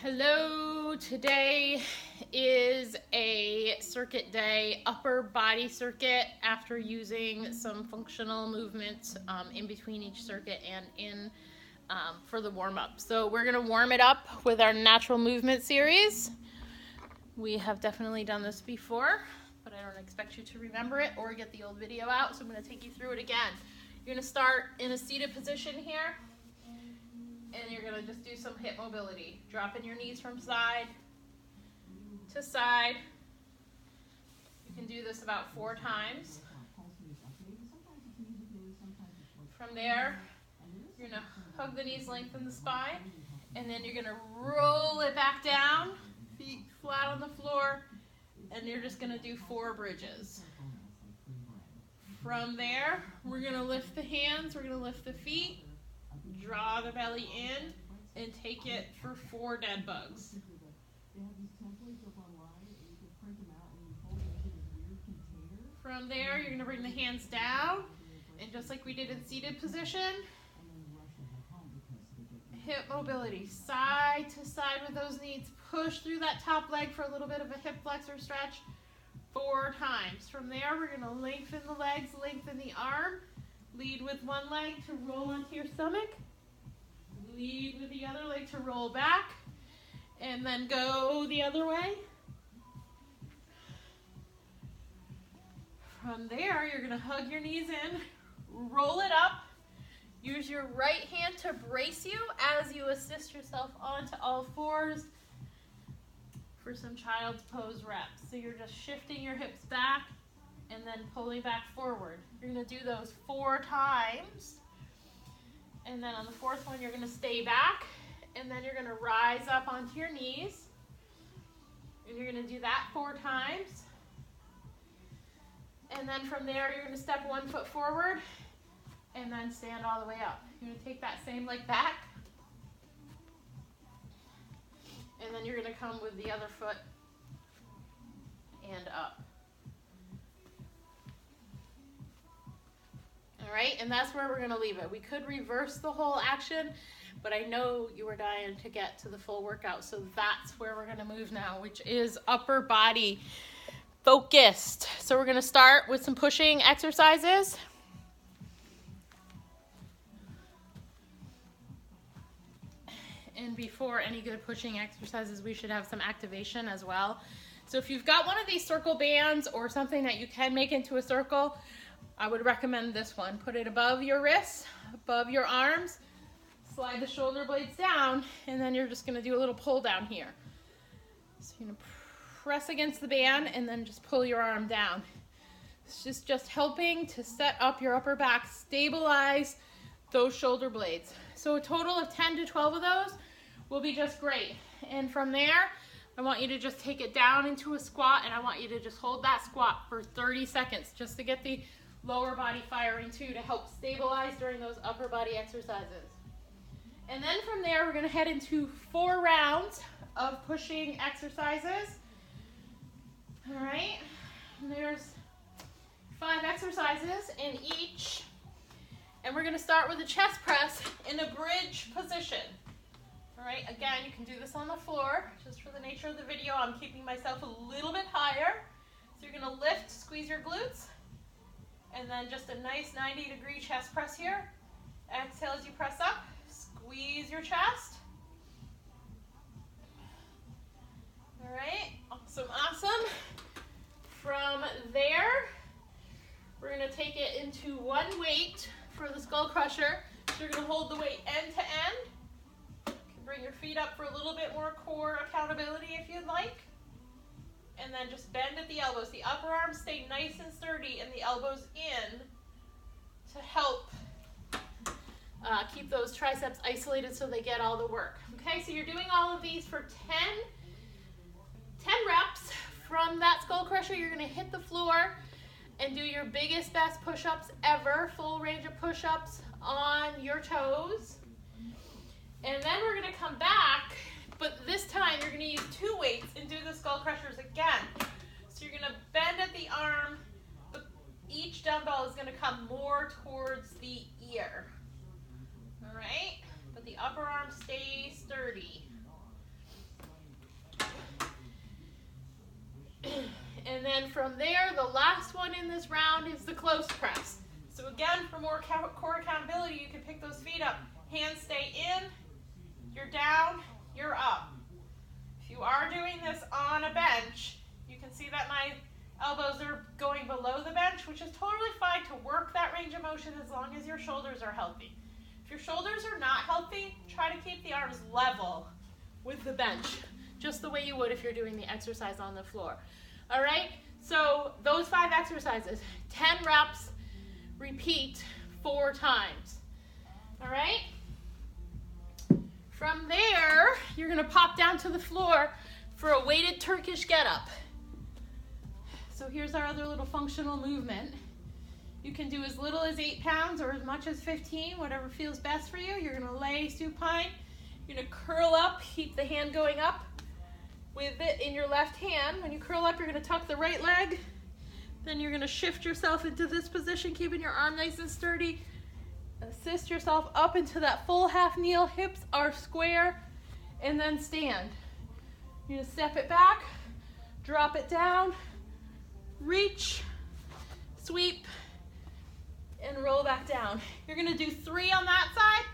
Hello, today is a circuit day, upper body circuit after using some functional movements in between each circuit and in for the warm-up. So we're gonna warm it up with our natural movement series. We have definitely done this before, but I don't expect you to remember it or get the old video out, so I'm gonna take you through it again. You're gonna start in a seated position here. And you're gonna just do some hip mobility. Dropping your knees from side to side. You can do this about 4 times. From there, you're gonna hug the knees, lengthen the spine, and then you're gonna roll it back down, feet flat on the floor, and you're just gonna do 4 bridges. From there, we're gonna lift the hands, we're gonna lift the feet, draw the belly in, and take it for 4 dead bugs. From there, you're going to bring the hands down, and just like we did in seated position, hip mobility, side to side with those knees. Push through that top leg for a little bit of a hip flexor stretch 4 times. From there, we're going to lengthen the legs, lengthen the arm, lead with one leg to roll onto your stomach. Lead with the other leg to roll back, and then go the other way. From there, you're gonna hug your knees in, roll it up, use your right hand to brace you as you assist yourself onto all fours for some child's pose reps. So you're just shifting your hips back and then pulling back forward. You're gonna do those 4 times. And then on the 4th one, you're going to stay back, and then you're going to rise up onto your knees. And you're going to do that 4 times. And then from there, you're going to step 1 foot forward, and then stand all the way up. You're going to take that same leg back, and then you're going to come with the other foot and up. All right, and that's where we're gonna leave it. We could reverse the whole action, but I know you were dying to get to the full workout, so that's where we're gonna move now, which is upper body focused. So we're gonna start with some pushing exercises. And before any good pushing exercises, we should have some activation as well. So if you've got one of these circle bands or something that you can make into a circle, I would recommend this one. Put it above your wrists, above your arms, slide the shoulder blades down, and then you're just gonna do a little pull down here. So you're gonna press against the band and then just pull your arm down. It's just helping to set up your upper back, stabilize those shoulder blades. So a total of 10 to 12 of those will be just great. And from there, I want you to just take it down into a squat, and I want you to just hold that squat for 30 seconds just to get the lower body firing too, to help stabilize during those upper body exercises. And then from there, we're gonna head into 4 rounds of pushing exercises. All right, and there's 5 exercises in each. And we're gonna start with a chest press in a bridge position. All right, again, you can do this on the floor. Just for the nature of the video, I'm keeping myself a little bit higher. So you're gonna lift, squeeze your glutes, and then just a nice 90-degree chest press here. Exhale as you press up, squeeze your chest. All right, awesome, awesome. From there, we're gonna take it into 1 weight for the skull crusher. So you're gonna hold the weight end to end. You can bring your feet up for a little bit more core accountability if you'd like. And then just bend at the elbows. The upper arms stay nice and sturdy and the elbows in to help keep those triceps isolated so they get all the work. Okay, so you're doing all of these for 10 reps. From that skull crusher, you're gonna hit the floor and do your biggest, best push-ups ever, full range of push-ups on your toes. And then we're gonna come back, but this time you're gonna use 2 weights and do the skull crushers again. So you're gonna bend at the arm, but each dumbbell is gonna come more towards the ear. All right, but the upper arm stays sturdy. And then from there, the last one in this round is the close press. So again, for more core accountability, you can pick those feet up. Hands stay in, you're down, you're up. If you are doing this on a bench, you can see that my elbows are going below the bench, which is totally fine to work that range of motion as long as your shoulders are healthy. If your shoulders are not healthy, try to keep the arms level with the bench, just the way you would if you're doing the exercise on the floor. All right, so those 5 exercises, 10 reps, repeat 4 times. All right? From there, you're gonna pop down to the floor for a weighted Turkish get-up. So here's our other little functional movement. You can do as little as 8 pounds or as much as 15, whatever feels best for you. You're gonna lay supine. You're gonna curl up, keep the hand going up with it in your left hand. When you curl up, you're gonna tuck the right leg. Then you're gonna shift yourself into this position, keeping your arm nice and sturdy. Assist yourself up into that full half kneel, hips are square, and then stand. You're gonna step it back, drop it down, reach, sweep, and roll back down. You're gonna do 3 on that side,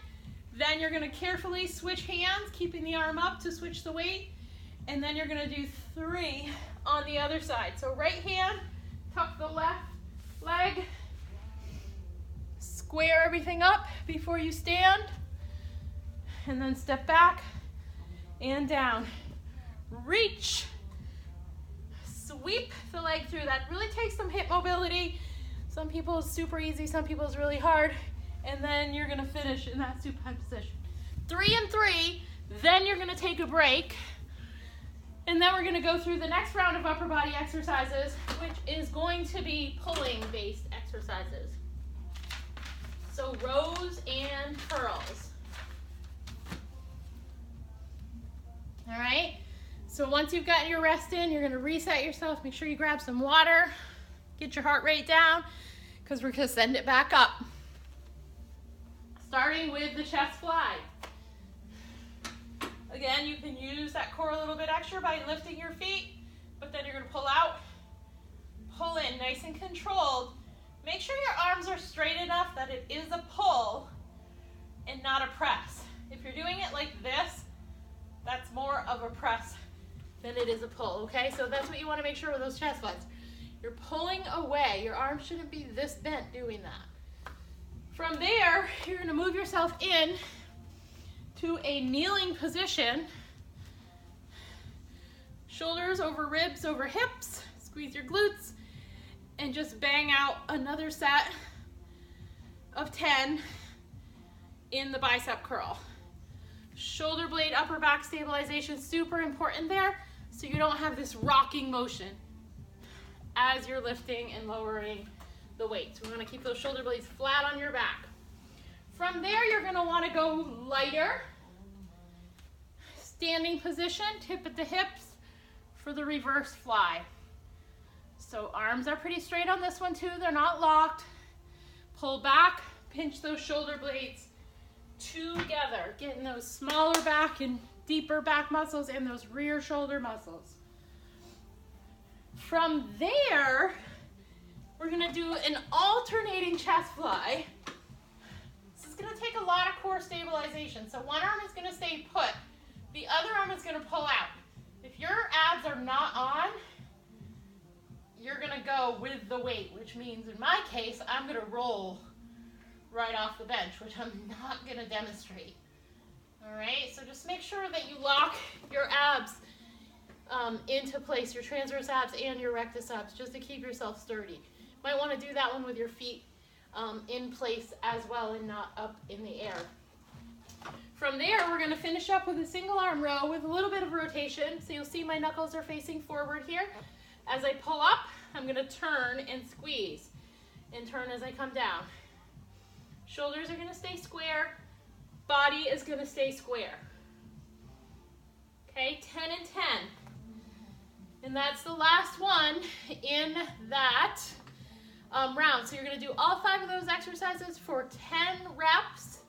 then you're gonna carefully switch hands, keeping the arm up to switch the weight, and then you're gonna do 3 on the other side. So right hand, tuck the left leg, square everything up before you stand, and then step back and down. Reach, sweep the leg through. That really takes some hip mobility. Some people it's super easy, some people it's really hard. And then you're gonna finish in that supine position. 3 and 3, then you're gonna take a break. And then we're gonna go through the next round of upper body exercises, which is going to be pulling based exercises. So rows and curls. All right, so once you've gotten your rest in, you're gonna reset yourself. Make sure you grab some water, get your heart rate down, because we're gonna send it back up. Starting with the chest fly. Again, you can use that core a little bit extra by lifting your feet, but then you're gonna pull out, pull in, nice and controlled. Make sure your arms are straight enough that it is a pull and not a press. If you're doing it like this, that's more of a press than it is a pull, okay? So that's what you wanna make sure with those chest flies. You're pulling away. Your arms shouldn't be this bent doing that. From there, you're gonna move yourself in to a kneeling position. Shoulders over ribs over hips. Squeeze your glutes. And just bang out another set of 10 in the bicep curl. Shoulder blade, upper back stabilization, super important there, so you don't have this rocking motion as you're lifting and lowering the weight. So we want to keep those shoulder blades flat on your back. From there, you're going to want to go lighter. Standing position, tip at the hips for the reverse fly. So arms are pretty straight on this one too. They're not locked. Pull back, pinch those shoulder blades together, getting those smaller back and deeper back muscles and those rear shoulder muscles. From there, we're gonna do an alternating chest fly. This is gonna take a lot of core stabilization. So one arm is gonna stay put. The other arm is gonna pull out. If your abs are not on, you're gonna go with the weight, which means in my case, I'm gonna roll right off the bench, which I'm not gonna demonstrate. All right, so just make sure that you lock your abs into place, your transverse abs and your rectus abs, just to keep yourself sturdy. Might wanna do that one with your feet in place as well and not up in the air. From there, we're gonna finish up with a single arm row with a little bit of rotation. So you'll see my knuckles are facing forward here. As I pull up, I'm gonna turn and squeeze and turn as I come down. Shoulders are gonna stay square, body is gonna stay square. Okay, 10 and 10. And that's the last one in that round. So you're gonna do all 5 of those exercises for 10 reps.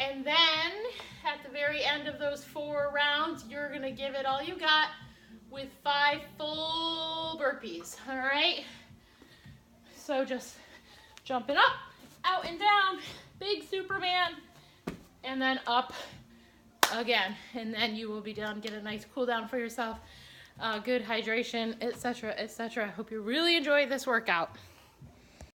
And then at the very end of those 4 rounds, you're gonna give it all you got with 5 full burpees, all right? So just jumping up, out and down, big Superman, and then up again. And then you will be done. Get a nice cool down for yourself, good hydration, etc., etc. I hope you really enjoy this workout.